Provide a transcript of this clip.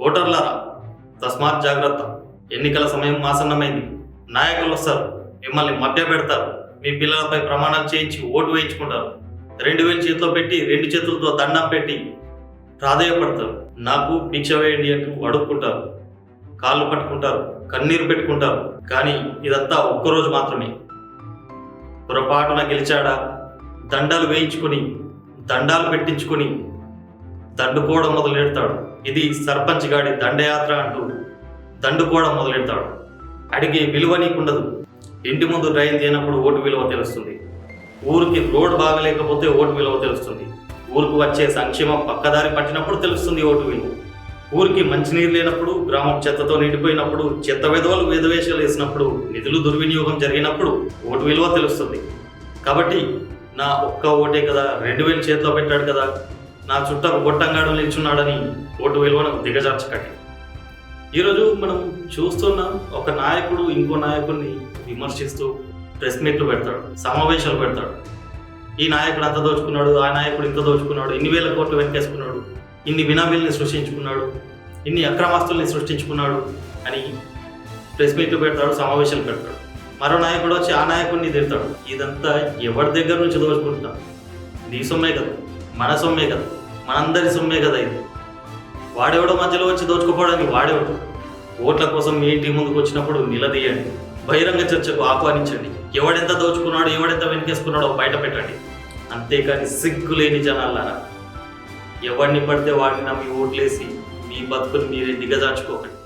ఓటర్లారా, తస్మాత్ జాగ్రత్త. ఎన్నికల సమయం ఆసన్నమైంది. నాయకులు వస్తారు, మిమ్మల్ని మభ్య పెడతారు, మీ పిల్లలపై ప్రమాణాలు చేయించి ఓటు వేయించుకుంటారు. 2000 చేతిలో పెట్టి 2 చేతులతో దండం పెట్టి ప్రాధేయపడతారు. నాకు భిక్ష వేయండి అంటూ అడుక్కుంటారు, కాళ్ళు పట్టుకుంటారు, కన్నీరు పెట్టుకుంటారు. కానీ ఇదంతా ఒక్కరోజు మాత్రమే. పొరపాటున గెలిచాడా, దండాలు వేయించుకుని దండాలు పెట్టించుకుని దండుకోవడం మొదలెడతాడు. ఇది సర్పంచ్ గాడి దండయాత్ర అంటూ దండుకోవడం మొదలెడతాడు. అడిగే విలువ నీకుండదు. ఇంటి ముందు డ్రైన్ చేయనప్పుడు ఓటు విలువ తెలుస్తుంది. ఊరికి రోడ్ బాగలేకపోతే ఓటు విలువ తెలుస్తుంది. ఊరికి వచ్చే సంక్షేమం పక్కదారి పట్టినప్పుడు తెలుస్తుంది ఓటు విలువ. ఊరికి మంచినీరు లేనప్పుడు, గ్రామం చెత్తతో నిండిపోయినప్పుడు, చెత్త విధవలు వేదవేషాలు వేసినప్పుడు, నిధులు దుర్వినియోగం జరిగినప్పుడు ఓటు విలువ తెలుస్తుంది. కాబట్టి నా ఒక్క ఓటే కదా, 2000 చేతిలో పెట్టాడు కదా, నా చుట్టూ గొట్టంగాడు నిల్చున్నాడని ఓటు విలువను దిగజార్చకండి. ఈరోజు మనం చూస్తున్న ఒక నాయకుడు ఇంకో నాయకుడిని విమర్శిస్తూ ప్రెస్ మీట్లు పెడతాడు, సమావేశాలు పెడతాడు. ఈ నాయకుడు అంత దోచుకున్నాడు, ఆ నాయకుడు ఇంత దోచుకున్నాడు, ఇన్ని వేల కోట్లు వెనకేసుకున్నాడు, ఇన్ని బినామీల్ని సృష్టించుకున్నాడు, ఇన్ని అక్రమాస్తుల్ని సృష్టించుకున్నాడు అని ప్రెస్ మీట్లు పెడతాడు, సమావేశాలు పెడతాడు. మరో నాయకుడు వచ్చి ఆ నాయకుడిని తిడతాడు. ఇదంతా ఎవరి దగ్గర నుంచి దోచుకుంటున్నాం? నీ సొమ్మే కదా, మన సొమ్మే కదా, మనందరి సొమ్మే కదా ఇది. వాడెవడో మధ్యలో వచ్చి దోచుకుపోవడానికి వాడేవాడు. ఓట్ల కోసం మీ ఇంటి ముందుకు వచ్చినప్పుడు నిలదీయండి, బహిరంగ చర్చకు ఆహ్వానించండి. ఎవడెంత దోచుకున్నాడు, ఎవడెంత వెనకేసుకున్నాడో బయట పెట్టండి. అంతేకాని సిగ్గులేని జనాలారా, ఎవరిని పడితే వాడిని నమ్మి ఓట్లేసి మీ బతుకుని మీరే దిగజార్చుకోకండి.